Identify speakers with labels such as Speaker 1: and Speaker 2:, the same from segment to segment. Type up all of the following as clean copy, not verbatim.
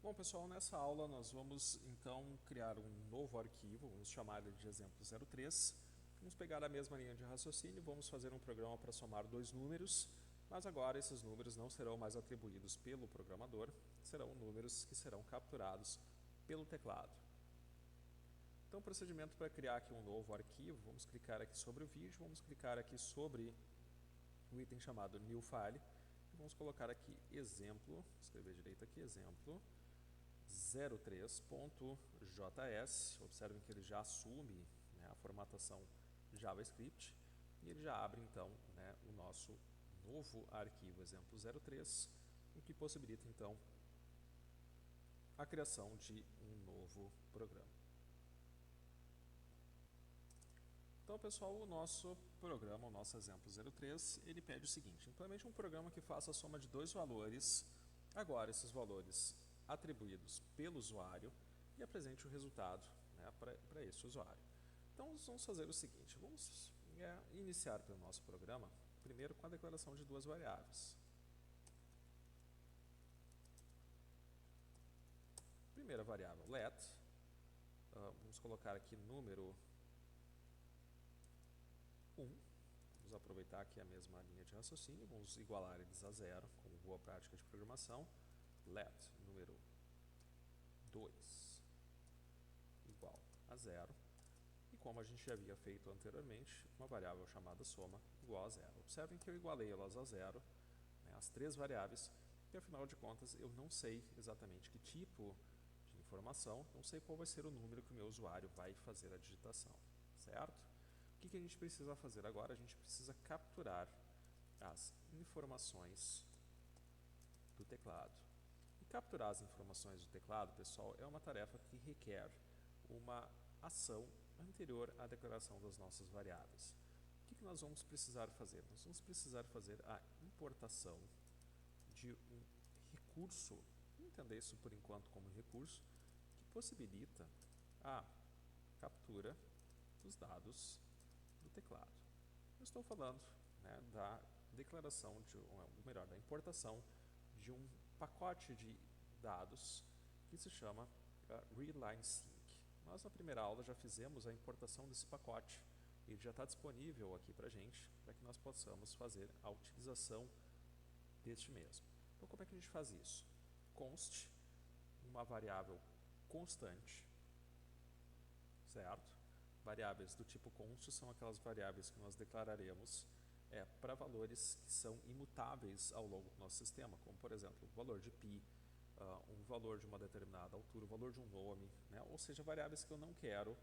Speaker 1: Bom, pessoal, nessa aula nós vamos então criar um novo arquivo, vamos chamar ele de exemplo 03. Vamos pegar a mesma linha de raciocínio, vamos fazer um programa para somar dois números, mas agora esses números não serão mais atribuídos pelo programador, serão números que serão capturados pelo teclado. Então, o procedimento para criar aqui um novo arquivo, vamos clicar aqui sobre o vídeo, vamos clicar aqui sobre o item chamado New File, e vamos colocar aqui exemplo, escrever direito aqui, exemplo 03.js. Observem que ele já assume, a formatação JavaScript e ele já abre então o nosso novo arquivo exemplo 03, o que possibilita então a criação de um novo programa. Então, pessoal, o nosso programa, o nosso exemplo 03, ele pede o seguinte: implemente um programa que faça a soma de dois valores, agora esses valores atribuídos pelo usuário, e apresente o resultado para esse usuário. Então, nós vamos fazer o seguinte: vamos iniciar pelo nosso programa, primeiro com a declaração de duas variáveis. Primeira variável, let, vamos colocar aqui número 1, vamos aproveitar aqui a mesma linha de raciocínio, vamos igualar eles a zero, como boa prática de programação. Let número 2 igual a zero, e como a gente já havia feito anteriormente, uma variável chamada soma igual a zero. Observem que eu igualei elas a zero, as três variáveis, e afinal de contas eu não sei exatamente que tipo de informação, não sei qual vai ser o número que o meu usuário vai fazer a digitação, certo? O que a gente precisa fazer agora? A gente precisa capturar as informações do teclado. E capturar as informações do teclado, pessoal, é uma tarefa que requer uma ação anterior à declaração das nossas variáveis. O que nós vamos precisar fazer? Nós vamos precisar fazer a importação de um recurso, vamos entender isso por enquanto como recurso, que possibilita a captura dos dados do teclado. Eu estou falando da declaração, ou melhor, da importação de um pacote de dados que se chama readline sync. Nós na primeira aula já fizemos a importação desse pacote e ele já está disponível aqui para a gente, para que nós possamos fazer a utilização deste mesmo. Então, como é que a gente faz isso? Const, uma variável constante, certo? Variáveis do tipo const são aquelas variáveis que nós declararemos para valores que são imutáveis ao longo do nosso sistema, como por exemplo o valor de π, um valor de uma determinada altura, o valor de um nome, ou seja, variáveis que eu não quero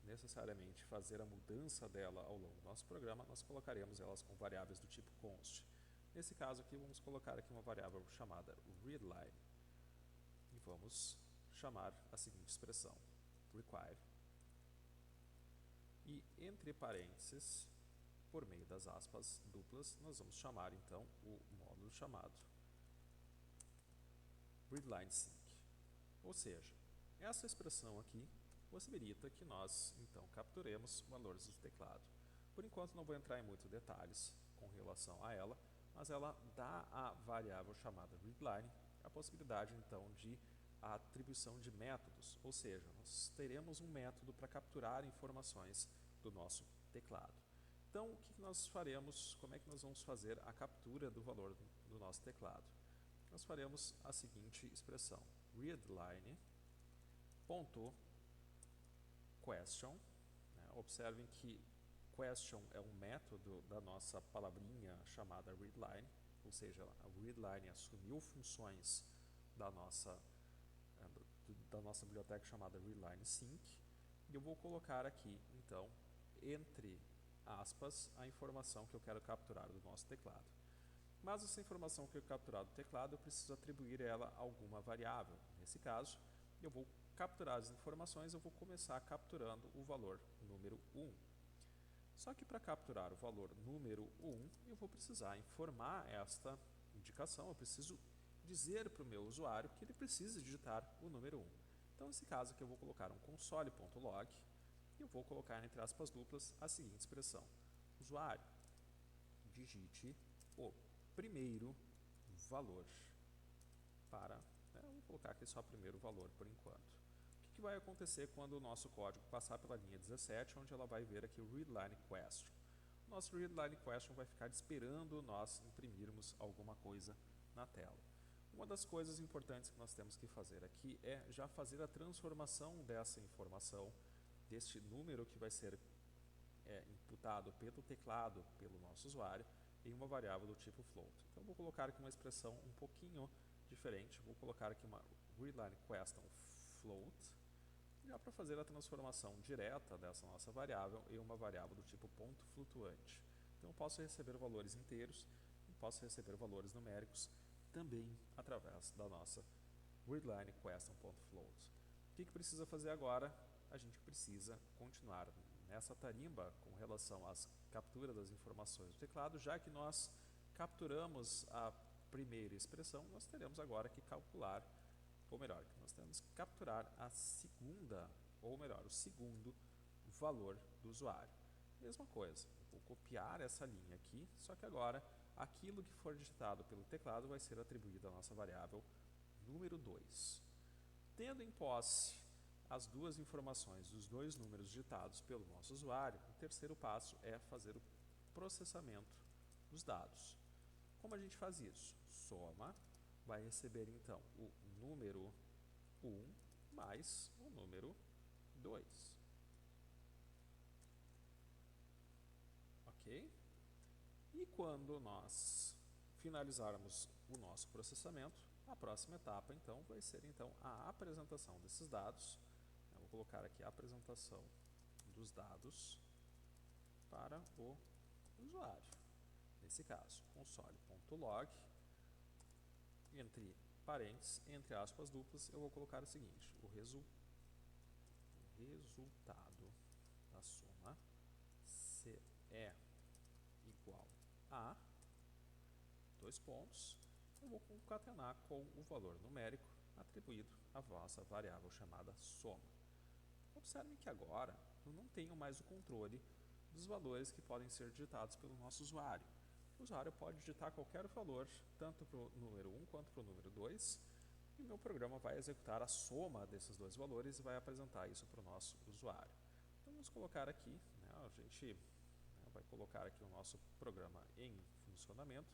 Speaker 1: necessariamente fazer a mudança dela ao longo do nosso programa, nós colocaremos elas com variáveis do tipo const. Nesse caso aqui, vamos colocar aqui uma variável chamada readline e vamos chamar a seguinte expressão, require, e entre parênteses, por meio das aspas duplas, nós vamos chamar então o módulo chamado readline sync. Ou seja, essa expressão aqui possibilita que nós então capturemos valores do teclado. Por enquanto não vou entrar em muitos detalhes com relação a ela, mas ela dá à variável chamada readline a possibilidade então de a atribuição de métodos, ou seja, nós teremos um método para capturar informações do nosso teclado. Então, o que nós faremos, como é que nós vamos fazer a captura do valor do nosso teclado? Nós faremos a seguinte expressão, readline.question. Observem que question é um método da nossa palavrinha chamada readline, ou seja, a readline assumiu funções da nossa biblioteca chamada readline sync, e eu vou colocar aqui, então, entre aspas, a informação que eu quero capturar do nosso teclado. Mas essa informação que eu capturar do teclado, eu preciso atribuir ela a alguma variável. Nesse caso, eu vou capturar as informações, eu vou começar capturando o valor número 1. Só que para capturar o valor número 1, eu vou precisar informar esta indicação, eu preciso dizer para o meu usuário que ele precisa digitar o número 1. Então, nesse caso aqui, eu vou colocar um console.log e eu vou colocar entre aspas duplas a seguinte expressão: usuário, digite o primeiro valor para o colocar aqui só o primeiro valor por enquanto. O que vai acontecer quando o nosso código passar pela linha 17, onde ela vai ver aqui o readline question? O nosso readline question vai ficar esperando nós imprimirmos alguma coisa na tela. Uma das coisas importantes que nós temos que fazer aqui é já fazer a transformação dessa informação, deste número que vai ser imputado pelo teclado, pelo nosso usuário, em uma variável do tipo float. Então, vou colocar aqui uma expressão um pouquinho diferente. Vou colocar aqui uma readline question float, já para fazer a transformação direta dessa nossa variável em uma variável do tipo ponto flutuante. Então, eu posso receber valores inteiros e posso receber valores numéricos também através da nossa readline question.float. O que precisa fazer agora? A gente precisa continuar nessa tarimba com relação às capturas das informações do teclado. Já que nós capturamos a primeira expressão, nós teremos agora que calcular, ou melhor, nós temos que capturar a segunda, ou melhor, o segundo valor do usuário. Mesma coisa, vou copiar essa linha aqui, só que agora aquilo que for digitado pelo teclado vai ser atribuído à nossa variável número 2. Tendo em posse as duas informações dos dois números digitados pelo nosso usuário, o terceiro passo é fazer o processamento dos dados. Como a gente faz isso? Soma vai receber então o número 1 mais o número 2. Ok? E quando nós finalizarmos o nosso processamento, a próxima etapa então vai ser então a apresentação desses dados. Eu vou colocar aqui a apresentação dos dados para o usuário. Nesse caso, console.log, entre parênteses, entre aspas duplas, eu vou colocar o seguinte: o resultado da soma se é igual a, dois pontos, eu vou concatenar com o valor numérico atribuído à vossa variável chamada soma. Observem que agora eu não tenho mais o controle dos valores que podem ser digitados pelo nosso usuário. O usuário pode digitar qualquer valor, tanto para o número 1 quanto para o número 2, e o meu programa vai executar a soma desses dois valores e vai apresentar isso para o nosso usuário. Então, vamos colocar aqui, a gente vai colocar aqui o nosso programa em funcionamento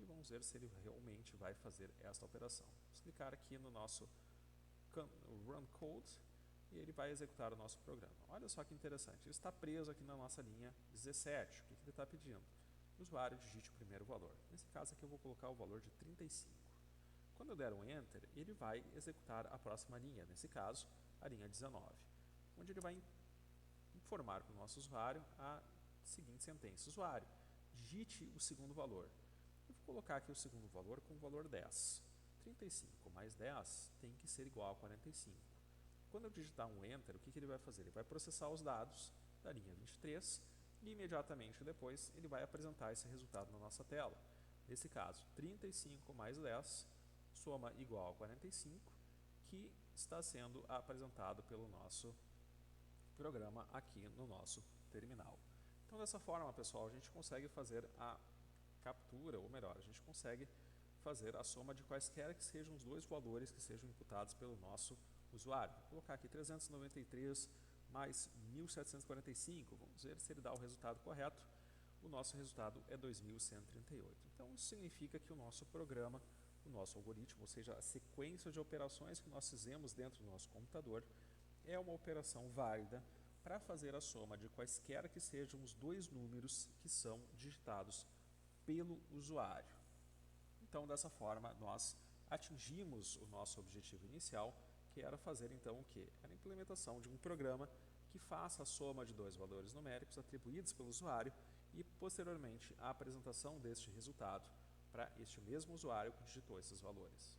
Speaker 1: e vamos ver se ele realmente vai fazer esta operação. Vamos clicar aqui no nosso Run Code e ele vai executar o nosso programa. Olha só que interessante, ele está preso aqui na nossa linha 17. O que ele está pedindo? O usuário digite o primeiro valor. Nesse caso aqui eu vou colocar o valor de 35. Quando eu der um Enter, ele vai executar a próxima linha, nesse caso, a linha 19, onde ele vai informar para o nosso usuário a seguinte sentença: usuário, digite o segundo valor. Eu vou colocar aqui o segundo valor com o valor 10. 35 mais 10 tem que ser igual a 45. Quando eu digitar um Enter, o que ele vai fazer? Ele vai processar os dados da linha 23 e imediatamente depois ele vai apresentar esse resultado na nossa tela. Nesse caso, 35 mais 10, soma igual a 45, que está sendo apresentado pelo nosso programa aqui no nosso terminal. Então, dessa forma, pessoal, a gente consegue fazer a captura, ou melhor, a gente consegue fazer a soma de quaisquer que sejam os dois valores que sejam imputados pelo nosso usuário. Vou colocar aqui 393 mais 1745, vamos ver se ele dá o resultado correto. O nosso resultado é 2138. Então, isso significa que o nosso programa, o nosso algoritmo, ou seja, a sequência de operações que nós fizemos dentro do nosso computador, é uma operação válida para fazer a soma de quaisquer que sejam os dois números que são digitados pelo usuário. Então, dessa forma, nós atingimos o nosso objetivo inicial, que era fazer então o quê? Era a implementação de um programa que faça a soma de dois valores numéricos atribuídos pelo usuário e, posteriormente, a apresentação deste resultado para este mesmo usuário que digitou esses valores.